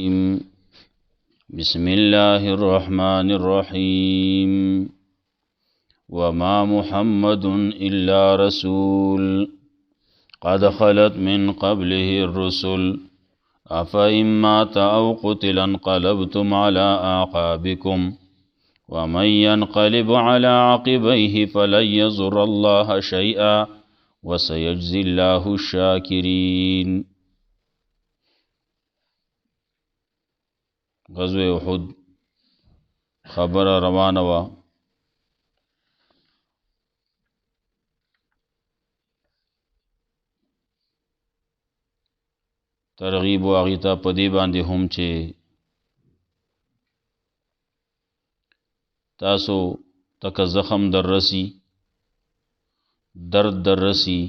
بسم الله الرحمن الرحيم وما محمد إلا رسول قد خلت من قبله الرسل أفإن مات أو قتل انقلبتم على أعقابكم ومن ينقلب على عقبيه فلن يضر الله شيئا وسيجزي الله الشاكرين. غزوہ احد خبر روانه وا ترغیب و اغیتا پدی باندې هم چې تاسو تک زخم در رسی درد در رسی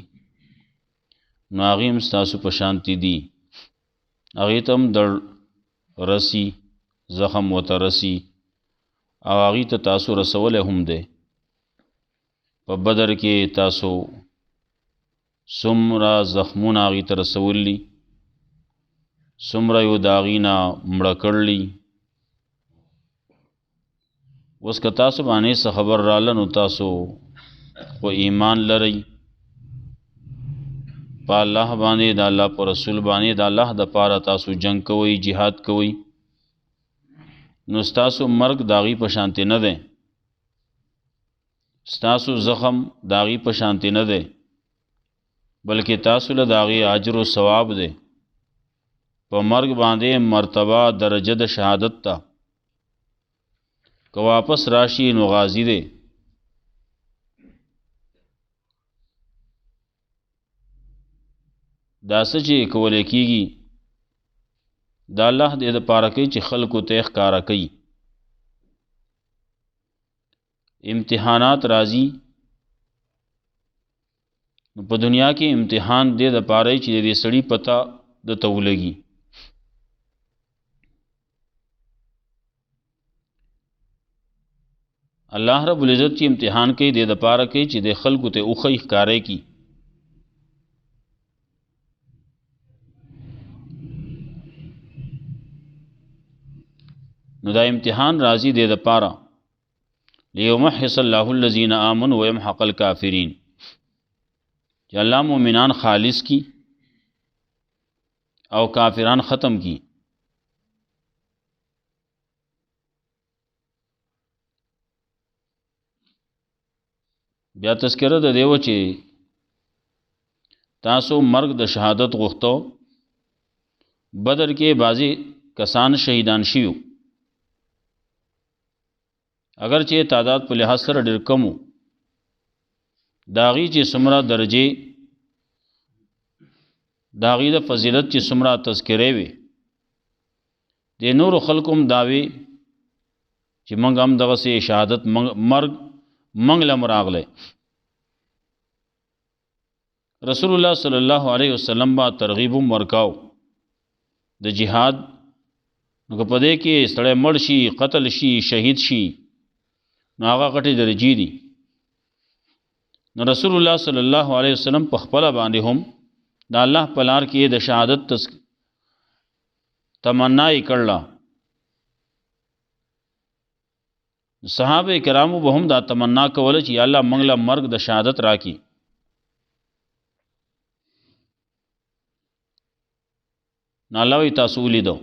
ناغیم ستاسو پشانتی دی اغیتم در رسی زخم و ترسی او اغیت تاسو رسول هم ده په بدر کې تاسو سمرا زخمون اغیت رسولی سمرا یو داغینا مړه کړلی اوس که تاسو باندې څه خبر رااله نو تاسو خو ایمان لرئ په الله باندې د الله پر رسول باندې د الله د پاره تاسو جنگ کوئ جهاد کوئ نو ستاسو مرګ داغي په شانتی نه ده ستاسو زخم داغي په شانتی نه ده بلکې تاسو له داغي اجر او ثواب ده په مرګ باندې مرتبه درجه د شهادت تا که واپس راشي نو غازی ده دا څه چې کولی کېږي دا الله دې د پاره کوي چې خلکو ته ښکاره کوي امتحانات راځي نو په دنیا کې امتحان دې د پاره چې دې سړی پتا د تولګي الله رب العزت چې امتحان کوي دې د پاره کوي چې د خلکو ته اوخی ښکارې کی نو دا امتحان راځي دې د پاره لیمحص الله الذین آمنوا ويمحق الکافرین چې الله مؤمنان خالص کی او کافران ختم کی بیا تذکرہ د دیو چې تاسو مرګ د شهادت غوښتو بدر کې بازی کسان شهیدان شیو اگر چې تعداد په لحاظ سره ډېر کم وو داغي چې څومره درجه داغي د فضیلت چې څومره تذکرې وي د نور خلقم داوي چې موږ هم دغه سي شهادت مرګ منګ له مراغله رسول الله صلی الله علیه وسلم با ترغیب ورکاو د جهاد نو په دې کې سړی مړ شي قتل شي شهید شي نو هغه غټي درجې دي نو رسول الله صلی الله علیه وسلم په خپل باندې هم د الله په لار کې د شهادت تمنا یې کړله صحابه کرامو به هم دا تمنا کوله چې یا الله موږ له مرګ د شهادت راکړي نو الله وی تاسو ولیدو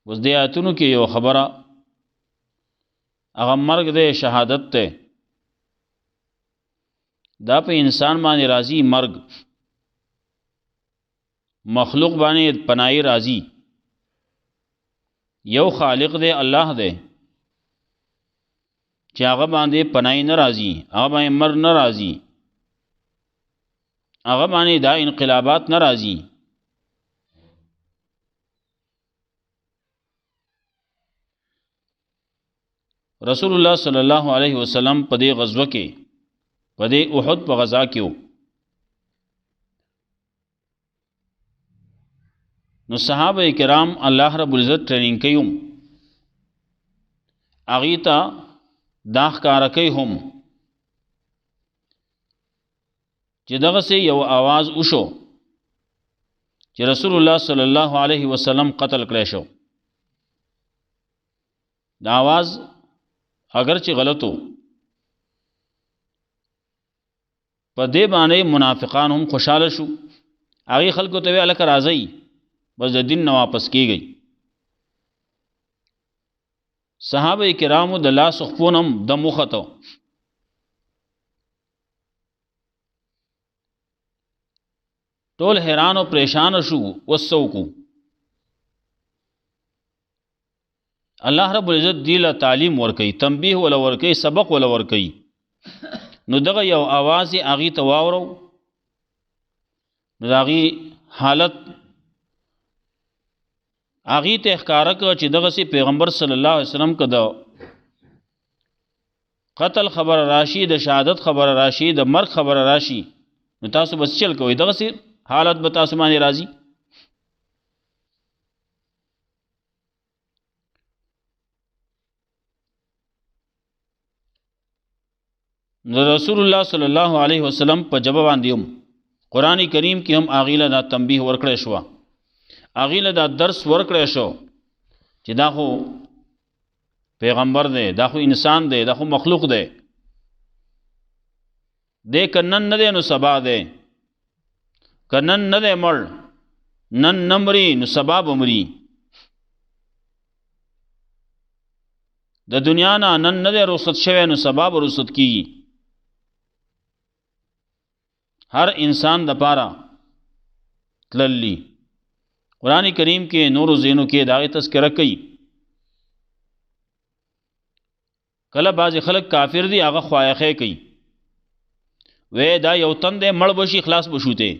اوس دې آیتونو کې یو خبره هغه مرګ د شهادت ته دا په انسان باندې راځي مرګ مخلوق باندې پناهي راځي یو خالق دی الله دی چې هغه باندې پناهي نه راځي هغه باندې مرګ نه راځي هغه باندې دا انقلابات نه راځي رسول الله صلی الله علیه وسلم په دې غزوه کې په دې احد په غزا کې نو صحابه کرام الله رب العزت ټریننګ کوي اغیتا دا ښکارا کوي هم چې دغه سه یو आवाज وشو چې رسول الله صلی الله علیه وسلم قتل کړی شو. دا आवाज اگر چې غلطو په دې باندې منافقان هم خوشاله شو. هغه خلکو ته ویل که راځي بس د دین نه واپس کیږي. صحابه کرامو د لاس خپون هم د مخته ټول حیران او پریشان شو. وسو کو الله رب العزت دی له تعلیم ورکي، تنبیه ولا ورکي، سبق ولا ورکي. نو دغه یو आवाज اغي ته واورو، نو دغه حالت اغي ته ښکارا کو چې دغه سي پیغمبر صلی الله علیه وسلم کده قتل خبر راشي، د شهادت خبر راشي، د مرګ خبر راشي، نو تاسو بس چل کوئ. دغه سي حالت به تاسو باندې راځي. نو رسول الله صلی الله علیه وسلم په جواب باندې هم قرآن کریم کې هم اغیله دا تنبیه ورکړی شو، اغیله دا درس ورکړی شو چې دا خو پیغمبر دی، دا خو انسان دی، دا خو مخلوق دی، دې کنن نه دی نو سبا دی، کنن نه دی مړ، نن نمري نو سبا بمري. د دنیا نه نن نه دی رخصت شوی نو سبا به رخصت کیږي. هر انسان د پاره تللی. قرآن کریم کې نور زینو کې داغه تذکرہ کوي. کله بعض خلک کافر دي هغه خوایخه کوي، وې دا یو تن دې مړ بشي خلاص بشوته.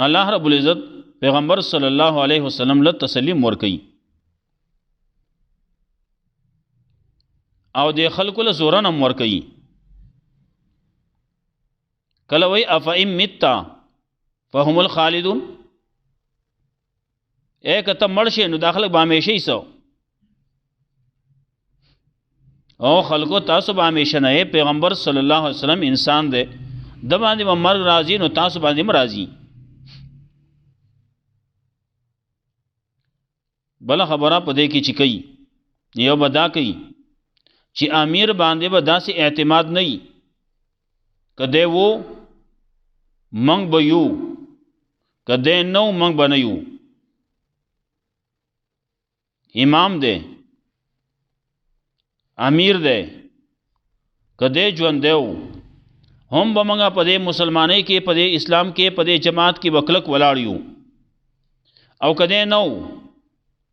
الله رب العزت پیغمبر صلی الله علیه وسلم له تسلیم ور کوي او د خلکو له زورن هم ور کوي. کله وی افئم متا فهم الخالدون، ایک ته مرشه نو داخله به همیشه ایسو او خلکو تاسو به همیشه نه. پیغمبر صلی الله علیه وسلم انسان دی، د باندې مرګ راځي نو تاسو باندې مرাজি. بل خبره پدې کې چې کوي یو بدا کوي چې امیر باندې به داسې اعتماد نه وي کده وو منګ به یو، کده نو منګ به نه یو. امام دی، امیر دی، کده ژوند دیو هم به منګه پدې مسلمانۍ کې، پدې اسلام کې، پدې جماعت کې وکلک ولاړیو او کده نو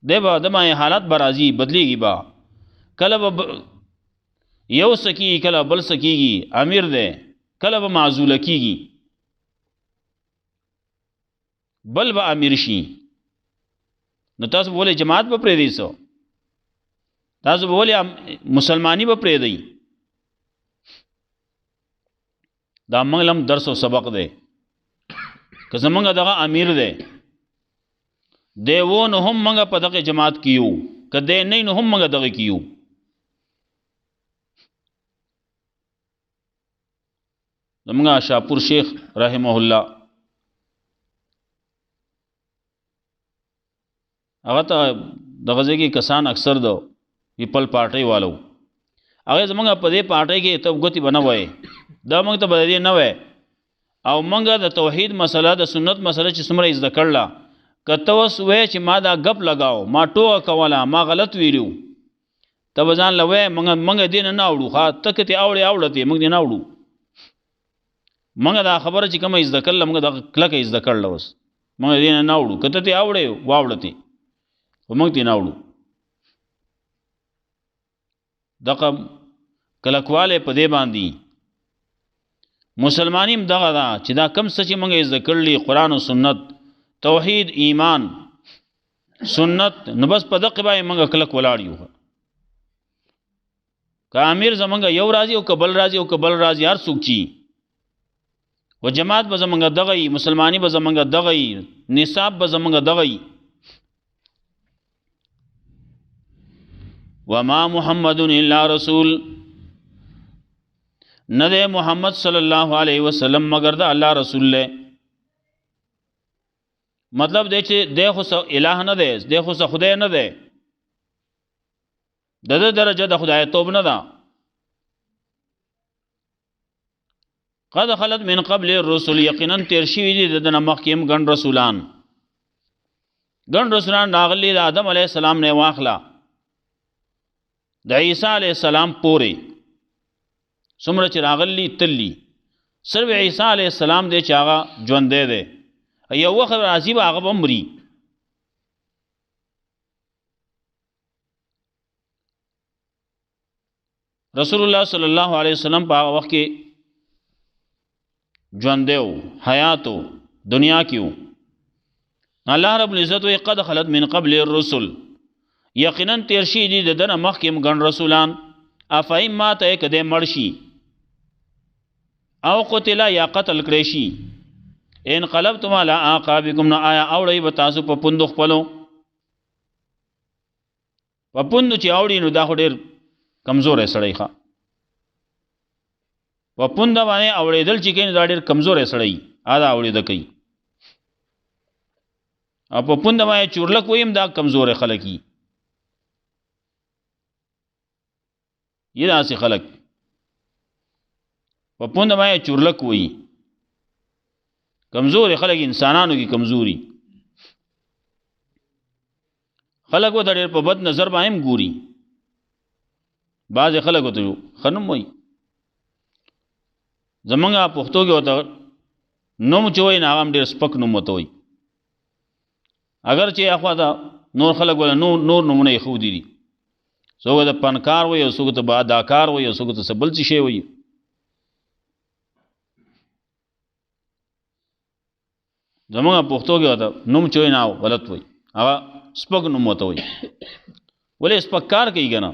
دیبا دمای حالت برازی بدلیږي. با کله به یو سکی، کله بل سکیږي، امیر دی، کله به معزول کیږي، بل به امیر شي. نو تاسو بوله جماعت به پرې دی، سو تاسو بوله مسلمانی به پرې دی. دا منګلم درس او سبق دی. که زمونږ دغه امیر دی دیو نو هم منګه په دغه جماعت کیو، کده نه نو هم منګه دغه کیو. زمونږ شاپور شیخ رحمه الله هغه ته دغه ځای کې کسان اکثر دو پیپل پارټي والو، هغه زمونږ په دې پارټي کې ته غوتی بنوي، دا موږ ته بدلی نه وای او منګه د توحید مسله، د سنت مسله چې څومره زده کړله، کته وس وې چې ما دا غپ لگاو، ما ټوه کوله، ما غلط ویلو، ته ځان لوي منګه دین نه اوړو، ها تکته اوړې اوړته موږ دین اوړو. منګه دا خبره چې کومه زده کړل موږ دا کلکه زده کړل، اوس موږ دین نه اوړو، کته ته اوړې واوړته موږ دین اوړو. دغه کلکواله په دې باندې مسلمانیم دغه دا چې دا کم څه چې موږ زده کړلی قرآن او سنت، توحید، ایمان، سنت، نو بس په دغه باندې موږ کلک ولاړ یو. که امیر زمونږ یو راځي او کبل راځي او کبل راځي هر څوک چی و جماعت به زمونږ دغه ای، مسلمانی به زمونږ دغه ای، نصاب به زمونږ دغه ای. وما محمد الا رسول، نه دی محمد صلی الله علیه وسلم مگر د الله رسول له. مطلب دی چې دی خو الہ نه دی، دی خو خدای نه دی، د درجه د خدای توب نه ده. قد خلت من قبل الرسل، یقینا تیر شوي دي د نه مخکې هم ګڼ رسولان. ګڼ رسولان راغلي د آدم علیه السلام نه واخله د عیسی علیه السلام پورې څومره چې راغلي تللی، صرف عیسی علیه السلام دی چې هغه ژوندی دی، یو وخت راځي به هغه به مري. رسول الله صلی الله علیه وسلم په هغه وخت کې ژوندی و، حیات و، دنیا کې و. الله رب العزت وی قد خلت من قبل الرسل، یقینا تیر شي دي د دنه مخکې هم ګڼ رسولان. افایم ماته که دی مړ شي او قتل یا قتل کړی شي، انقلبتم علی اعقابکم، نو آیا اوړئ به تاسو په پوندو خپلو. په پوندو چې اوړي نو دا خو ډېر کمزوری سړی ښه، په پونده باندې اوړېدل چې کوي نو دا ډېر کمزوری سړی دا اوړېده کوي، او په پونده باندې چورلک ویم دا کمزوری خلک یي. یې داسې خلک په پونده باندې چورلک وایي، کمزوري خلک انسانانو کې کمزوري خلک ورته ډېر په بد نظر باندې هم ګوري. بعضې خلک ورته ښه نوم وایي. زمونږ پښتو کې ورته نوم چې وایي نو هغه هم ډېر سپک نوم ورته وایي، اگر چې اخوا ته نور خلک ولا نور نومونه یې ښودي دي، څوک ته پنکار وایي او څوک ته اداکار وایي او څوک ته څه بل څه شی وایي. زمونږ پښتو کې ورته نوم چې وایي نه غلط وایي، هغه سپک نوم ورته وایي. ولې سپک کار کوي که نه،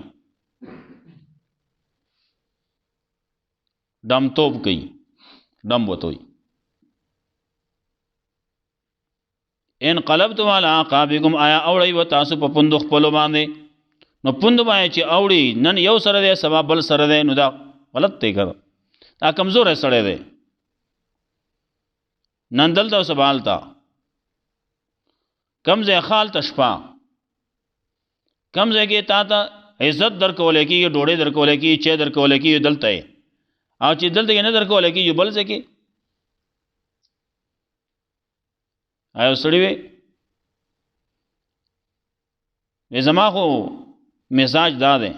ډمتوب کوي، ډم ورته وایي. انقلبتم علی اعقابکم، آیا اوړئ به تاسو په پوندو خپلو باندې. نو پوندو باندې چې اوړي نن یو سره دی سبا بل سره دی، نو دا غلط دی که دا کمزوری سړی دی. نن دلته او سبا هلته، کم ځای ښه هلته شپه، کم ځای کې تا ته عزت درکولی کېږي، ډوډۍ درکولی کېږي، چای درکولی کېږي، دلته یې، او چې دلته کې نه درکولی کېږي بل ځای کې. یو سړي وی زما خو مزاج دا دی،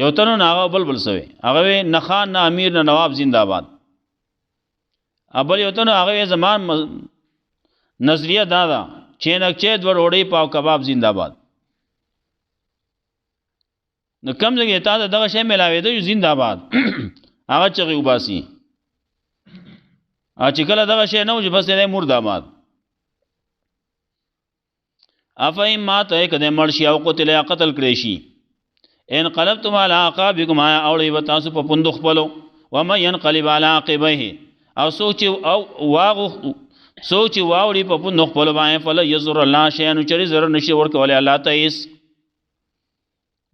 یو تنو نه هغه بل سوی، هغه وی نه خان نه امیر نه نواب زنده باد. بل یو تنو هغه وی زما نظریه دا ده چینکچې دوه ډوډۍ پاو کباب زنده باد. نو کم ځای کې تا ته دغه شی میلاوېده زنده باد هغه چغې وباسي، چې کله دغه شی نه و چې بس دی مرداباد. افایم ماته که دی مړ شي او قتل یا قتل کړی شي، انقلبتم علی اعقابکم، آیا اوړئ به تاسو په پوندو خپلو. ومن ینقلب علی عقبیه، او څوک چې واوړي په پوندو خپلو باندې فلن یضر الله شیئا، نو چرې ضرر نشي ورکولی الله ته هېڅ.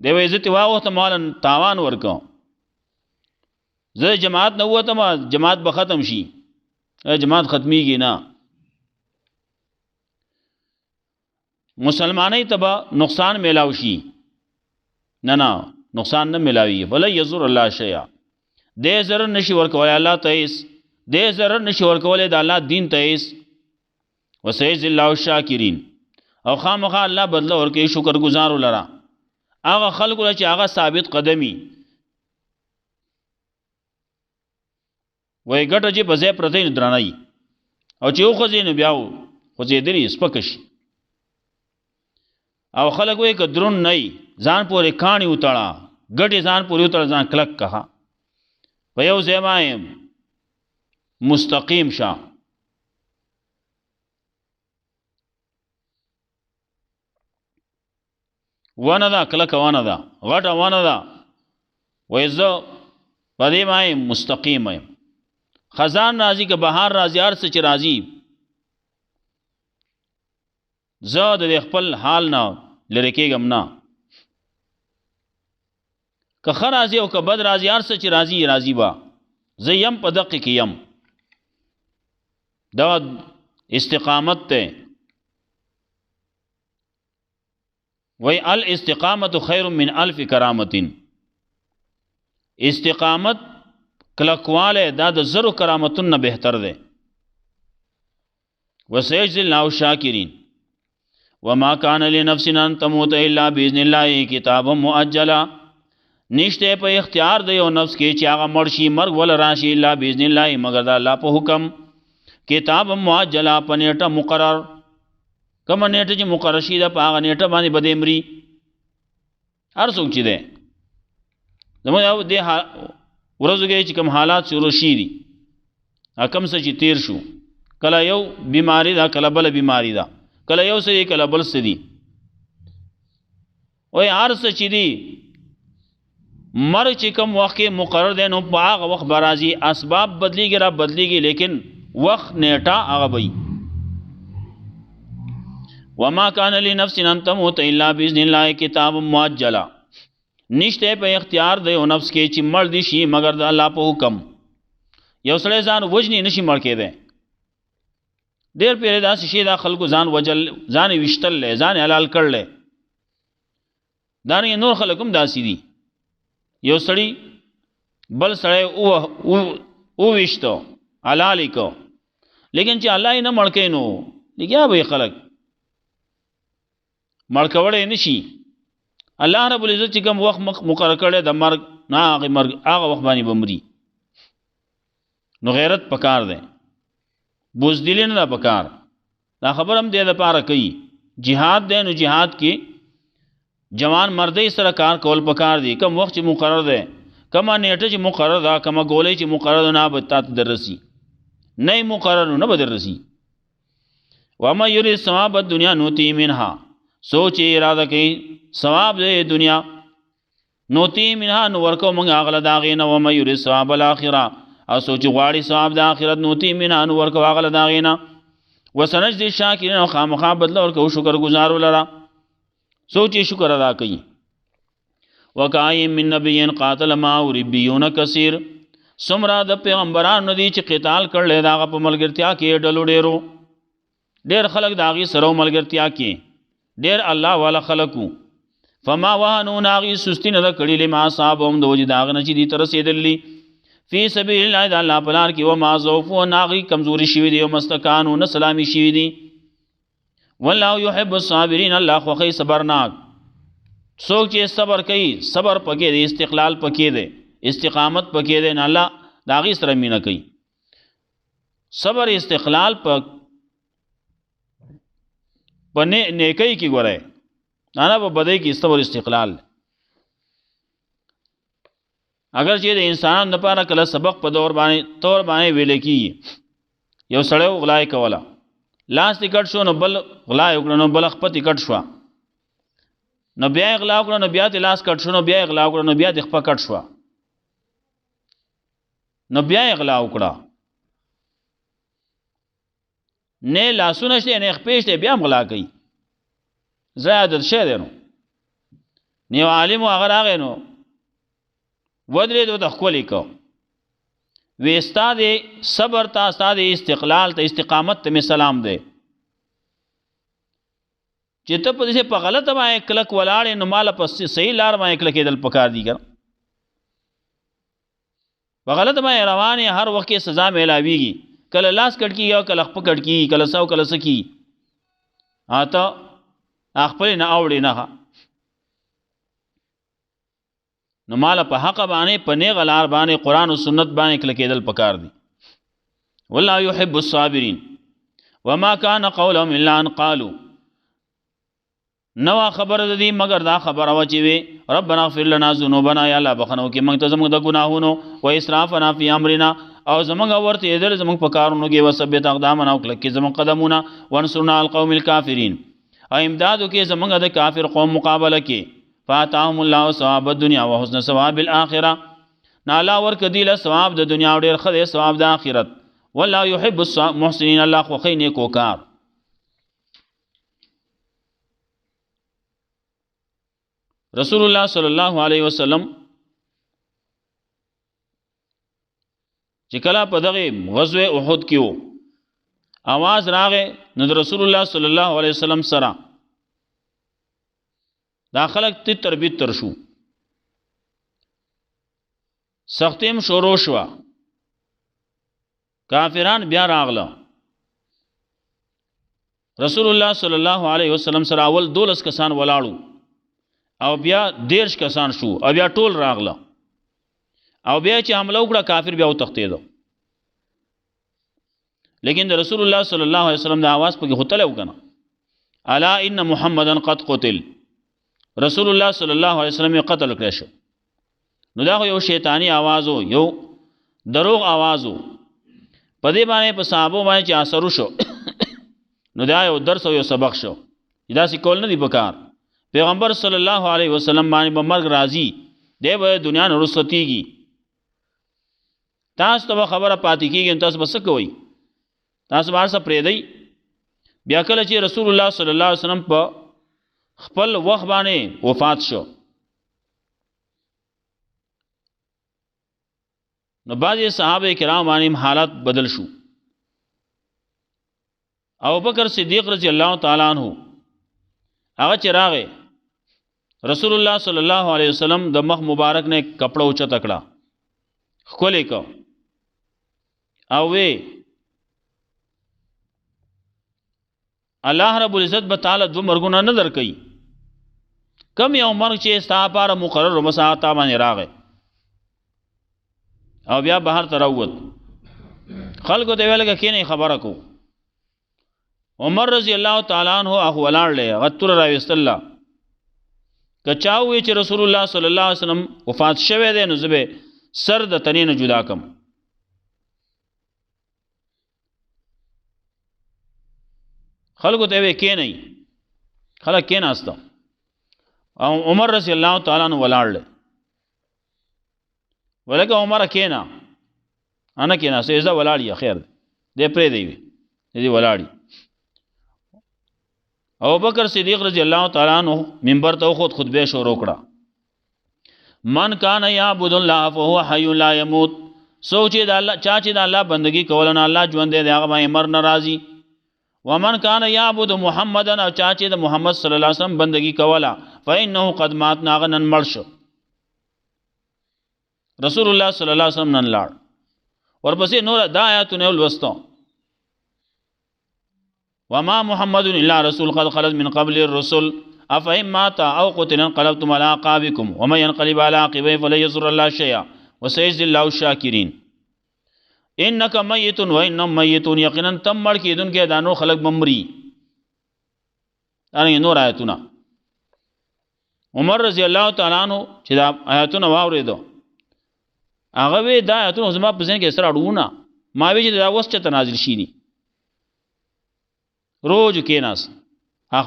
دی وایي زه ترې واوښتم ماله تاوان ورکوم، زه جماعت نه ووتم جماعت به ختم شي، جماعت ختمیږي نه، مسلمانۍ ته به نقصان میلاو شي، نه نقصان نه میلاوي. فلن یضر الله شیئا، دې ضرر نشي ورکولی الله ته هېڅ، دې ضرر نشي ورکولی د الله دین ته هېڅ. وسیجزی الله الشاکرین، او خامخا الله بدله ورکوي شکر ګزارو لره، هغه خلکو له چې هغه ثابت قدمي وای ګټه چې په ځای پرته نو درانه، او چې وخوځي نو بیا خوځېدلي سپکه شي. او خلک وایي که درون نه وي ځان پورې کاڼي وتړه، ګټې ځان پورې وتړه، ځان کلک کړه، په یو ځای باندې مستقیم شه. ونه ده کلکه ونه ده، غټه ونه ده، وایي زه په دې باندې مستقیم یم. خزان راځي که بهار راځي، هر څه چې راځي زه د خپل حال نه لرې کېږم نه. که ښه راځي او که بد راځي، هر څه چې راځي راځي به زه یم په دقې کې یم. دا استقامت ته وی الاستقامت خیر من الف کرامت. استقامت کلکواله دا د زرو کرامتون نه بهتر ده. وسيجزي الله الشاکرین. وما كان لنفس ان تموت الا باذن الله کتابا مؤجلا. نشته په اختیار د یو نفس کې چې هغه مړ شي، مرګ ول راشي، الا باذن الله مگر د الله په حکم. کتاب مؤجلا په نیټه مقرر، کوم نیټه چې مقرر شي د په هغه نیټه باندې بده مري. هر څوک چې ده زموږ یو د ورځو کې چې کوم حالات شروع شي دي، کم څه چې تیر شو، کله یو بیماری ده، کله بل بیماری ده، کله یو څه کله بل څه دي. وای هر څه چې دي مرګ چې کوم وخت کې مقرر دی نو په هغه وخت به راځي. اسباب بدلیږي را بدلیږي، لیکن وخت نیټه هغه وي. وما كان لنفس ان تموت الا باذن الله کتاب مؤجلا. نشته په اختیار د یو نفس کې چې مړ دي شي مگر د الله په حکم. یو سړی ځان وجنی نشي مړ کېدی. ډېر پیرې داسې شي دا خلکو ځان وجل، ځان یې ویشتلی، ځان یې حلال کړلی. دارنګې نور خلک هم داسې دي. یو سړی بل سړی وویشتو، حلال یې کو، لیکن چې الله یې نه مړ کوي نو لګیا به یې خلک مړ کولی نه شي. الله رب العزت چې کوم وخت مقرر کړی د مرګ نه، هغه مرګ هغه وخت باندې به مري. نو غیرت پکار دی، بزدلی نه ده پکار. دا خبر هم دې دپاره کوي جهاد دی، نو جهاد کې جوان مردی سره کار کول پکار دی. کم وخت چې مقرر دی، کما نیټه چې مقرر ده، کما ګولۍ چې مقرر ده، نه به تا ته دررسي، نه مقرر نه به دررسي. وما یرید ثواب الدنیا نوتی منها. سوچ اراده کوي ثواب د دنیا، نوتی منها نو ورکو موږ هغه له د هغې نه. وما یرید ثواب الاخره. او سوچ غواړي ثواب د آخرت، نوتی منها نو ورکو هغه له د هغې نه. وسنجزي الشاکرین. او خامخا بدله ورکوو شکر ګزارو لره. سوچ شکر ادا کوي. وکایم من نبی قاتل معه ربیون کثیر. څومره د پیغمبرانو دي چې قتال کړلی د هغه په ملګرتیا کې ډلو ډېرو، ډېر خلک د هغې سره ملګرتیا کې، ډېر الله والا خلکو. فما وهنوا هغې سستي نه ده کړې لما اصابهم د وجې د هغه نه چې دي ته رسېدلي فی سبیل الله د الله په لار کې. وما ضعفوا هغې کمزوري شوي دي او مستکانو نه سلامي شوي دي. والله یحب الصابرین. الله خوښوي صبرناک. څوک چې صبر کوي، صبر پکې دی، استقلال پکې دی، استقامت پکې دی، نه الله د هغې سره مینه کوي. صبر استقلال په نیکۍ کې ګورئ، نه په بدۍ کې صبر استقلال. اگر چې د انسانانو لپاره کله سبق په طور باندې ویل کېږي، یو سړی غلا یې کوله، لاس یې کټ شو نو بل غلا یې وکړه، نو بله خپه یې کټ شوه، نو بیا یې غلا وکړه، نو بیا دې لاس کټ شو، نو بیا یې غلا وکړه، نو بیا دې خپه کټ شوه، نو بیا یې غلا وکړه. نه لاسونه شته نه خپې شته، بیا هم غلا کوي. زړه عادت شی دی. نو یو عالم و هغه راغی نو ودرېد ورته ښکلې کو، وی ستا د صبر ته، ستا د استقلال ته، استقامت ته مې سلام دی چې ته په داسې په غلطه باندې کلک ولاړې، نو ماله په صحیح لار باندې کلکېدل پکار دي. که په غلطه باندې روان یې، هر وخت کې سزا میلاویږي، کله لاس کټ کېږي او کله خپه کټ کېږي، کله څه او کله څه کېږي. ته خپلې نه اوړې نه، نو ماله په حق باندې په نیغه لار باندې قرآن او سنت باندې کلکېدل پکار دي. والله یحب الصابرین. وما كان قولهم الا ان قالوا. نو خبر د دې مگر دا خبره وه چې وي ربنا اغفر لنا ذنوبنا، یا الله بخښنه وکړي موږ ته زموږ د ګناهونو، و اسرافنا فی امرنا، او زموږ ورتېدل زموږ په کارونو کې، وثبت اقدامنا، او کلک کې زموږ قدمونه، وانصرنا على القوم الکافرین، او امداد وکړي زموږ د کافر قوم مقابله کې. فاتاهم الله ثواب الدنیا وحسن ثواب الاخره. نه الله ورکړي دوی له ثواب د دنیا او ډېر ښه دی ثواب د آخرت. والله یحب المحسنین. الله خوښوي نیکوکار. رسول الله صلی الله علیه وسلم چې کله په دغه غزوه احد کې وو आवाज راغې نو د رسول الله صلی الله علیه وسلم سره دا خلق تر بیتر شو سختیم شروع شو کافران بیا راغله رسول الله صلی الله علیه وسلم سره اول 12 کسان ولاړو او بیا 13 کسان شو او بیا ټول راغله او بیا چې حمله وکړه کافر بیا وتښتېدو لیکن د رسول الله صلی الله علیه وسلم د आवाज په کې هوتله وکنه الا ان محمدن قد قتل رسول الله صلی الله علیه وسلم قتل کړی شو نو دا یو شیطانی आवाज یو دروغ आवाज په دې باندې په صحابه باندې چې اثر وشو نو دا یو درس او یو سبق شو دا سې کول نه دی پکار پیغمبر صلی الله علیه وسلم باندې به مرګ راځي دی به دنیا نه رسوتیږي تاسو ته خبره پاتې کیږي تاسو بس کوئ تاسو بار څه پرې دی بیا کله چې رسول الله صلی الله علیه وسلم په خپل وخت باندې وفات شو نو بعضی صحابه کرام باندې حالات بدل شو ابو بکر صدیق رضی الله تعالی عنہ هغه چې راغی رسول الله صلی الله علیه وسلم د مخ مبارک نے کپڑا اوچا تکړه خولې کو او وی الله رب العزت به تعالی دو مرګونه نه درکې کم یو مرګ چې ستا لپاره مقرر مساعت باندې راغی او بیا بهر ته راووت خلکو ته ویل کینې خبره کو عمر رضی الله تعالی عنہ هغه ولاړ لې غتر راويست الله کچاوي چې رسول الله صلی الله علیه وسلم وفات شوه دی نو زبه سر د تنین جدا کم خلکو ته وی کینې خلک کیناسته او عمر رضی الله تعالی عنہ ولاړ لې ولکه عمر کینا انا کینا سیزا ولاړی خیر دې پرې دی دې ولاړی ابو بکر صدیق رضی الله تعالی عنہ منبر ته خطبه شروع کړه من کان یعبد الله فهو حی لا يموت سوچې د الله چا چې د الله بندگی کول نه الله ژوند دی هغه باندې مر ناراضي ومن کان یعبد محمدن او چا چې د محمد صلی الله علیه وسلم بندگی کولا فانه قد مات ناغنن مرشو رسول الله صلی الله علیه وسلم نن لاړ ورپسې نور د آیاتونه ولوستو وما محمد الا رسول قد خلت من قبل الرسل افهم مات او قتل انقلبتم على اعقابكم ومن ينقلب على عقبيه فلن يضر الله شيئا وسيجزي الله الشاكرين انك ميت وانهم ميتون یقینا تم مړ کیدون کې دانو خلق بمري ان نور آیاتونه عمر رضی الله تعالی عنہ چې دا آیاتونه واوریدو هغه وی دا آیاتونه زما په ځین کې سره اړونه ما وی چې دا وس چې نازل شي دي روز کیناس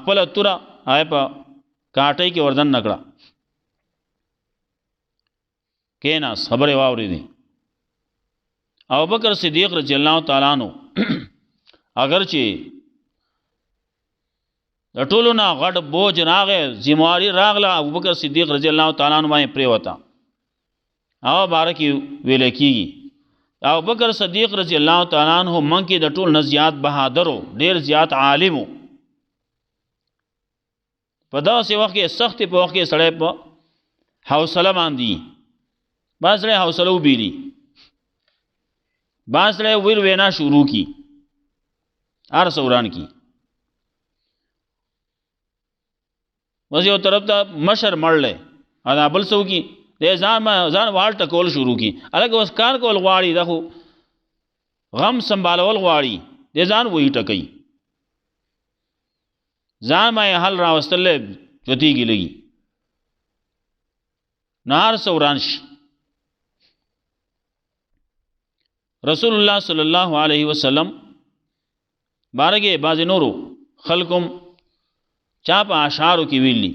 خپل تورا آی په کاټي کې وردن نکړه کیناس خبره واوري دي ابو بکر صدیق رضی الله تعالی عنہ اگر چې د ټولو نه غټ بوج راغې ذمہواری راغله ابو بکر صدیق رضی الله تعالی عنہ باندې پرې وتا او بارکی ویل کیږي ابو بکر صدیق رضی الله تعالی عنہ من کې د ټول نه زیات بهادرو ډیر زیات عالمو په داسې وخت کې سخت په وخت کې سړی په حوصله باندې باز سړی حوصله وبېلی باز سړی ویل وینا شروع کی هر سوران کی وځ یو طرف ته مشر مړلې ادا بل څو کی دې ځان وال ټکول شروع کی الګ اوس کار کول غواړي دغه غم سنبالول غواړي دې ځان وې ټکې ځان مې حل راوستل چوتیږي لګي نار سورانش رسول الله صلی الله علیه وسلم بارګه باز نورو خلقم چا په اشعارو کې ویلي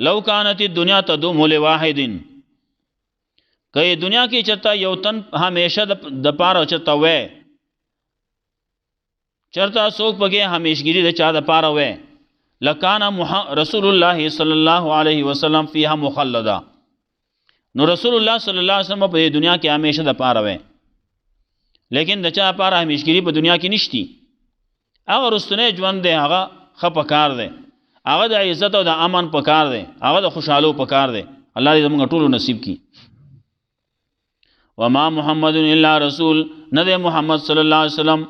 لو کانت الدنیا تدوم لواحد کای دنیا کې چرتا یو تن همیشه د پاره چرتا وې چرتا څوک پکې همیشګری د چا د پاره وې لکان رسول الله صلی الله علیه وسلم فیها مخلدا نو رسول الله صلی الله علیه وسلم په دنیا کې همیشه د پاره وې، لیکن د چا پاره همیشګری په دنیا کې نشتی. هغه رستنه ژوند دی، هغه خپ کار دی، هغه د عزت او د امن په کار دی، هغه د خوشحالو په کار دی. الله دې زموږ ټولو نصیب کړي. وما محمد الا رسول، نه دی محمد صلی الله علیه وسلم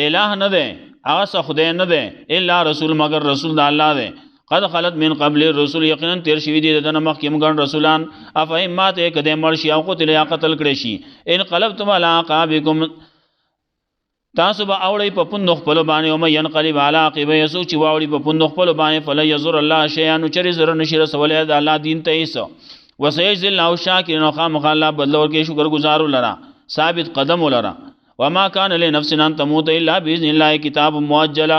الہ نه دی، هغه خدای نه دی، الا رسول مگر رسول د الله دی. قد خلت من قبل الرسول، یقینا تیر شوی دی دنه مخکې موږ رسولان. افهم ماته کده مړ شي او قتل یا قتل کړي شي، ان قلبتم علی عقابکم، تاسو به اوړی په پوندو خپل باندې، او مې ينقلب علی عقبه، یسو چې واوړي په پوندو خپل باندې، فلا یزر الله شیئا، نو چری زر نشي رسولې د الله دین ته ایسو. وسيجزي الله الشاکرین، خامخ الله بدل ورکړي شکر گزارو لرا، ثابت قدم لرا. وما كان لنفس ان تموت الا باذن الله، کتاب موجل،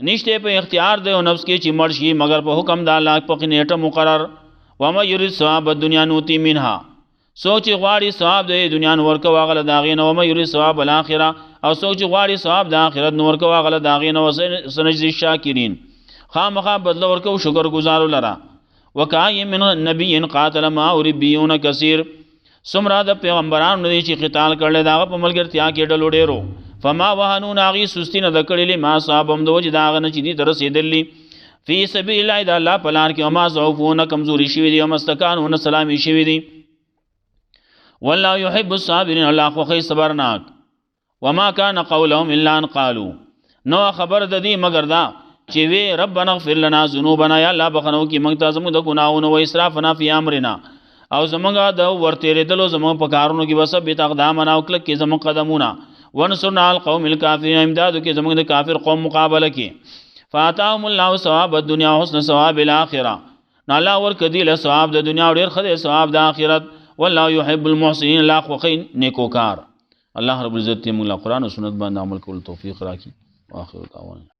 نشته په اختیار دی او نفس کې چې مړ شي مگر په حکم د الله په نیټه مقرر. وما يريد ثواب الدنيا نوتي منها، سوچ غواړي ثواب د دنیا نور کو واغله داغین. وما يريد ثواب الاخره، او سوچ غواړي ثواب د آخرت نور کو واغله داغین. او سنجزي الشاکرین، خامخا بدل ورکو شکر گزارو لرا. وکای من نبی قاتل ما ربیون کثیر، سمرا د پیغمبرانو نه چې قتال کړل داغه په ملګرتیا کې ډلو ډیرو. فما وهنوا ناغي سستی نه دکړلې، ما صاحبم دوج داغه نه چې دي در رسیدلی فی سبیل الله د الله په لار کې. وما ضعفون کمزوري شوی دي، او مستکانون سلامي شوی دي. والله يحب الصابرين، الله خو صبرناک. وما كان قولهم الا ان قالوا، نو خبر د دې مگر دا چې وی ربنا اغفر لنا ذنوبنا، یا الله بخنو کې موږ ته زموږ د ګناہوں او اسرافنا فی امرنا، او زمونږ د ورتېرېدلو زموږ په کارونو کې وثبت اقدامنا، او کلک کې زموږ قدمونه. ونصرنا على القوم الكافرين، امدادو کې زموږ د کافر قوم مقابله کې. فاتاهم الله ثواب الدنيا وحسن ثواب الاخره، نو الله ورکړي له ثواب د دنیا او ډېر ښه ثواب د آخرت. والله يحب المحسنين، الله خوښي نیکوکار. الله رب العزت موږ له قرآن او سنت باندې عمل کول توفیق راکړي. واخر دعوانا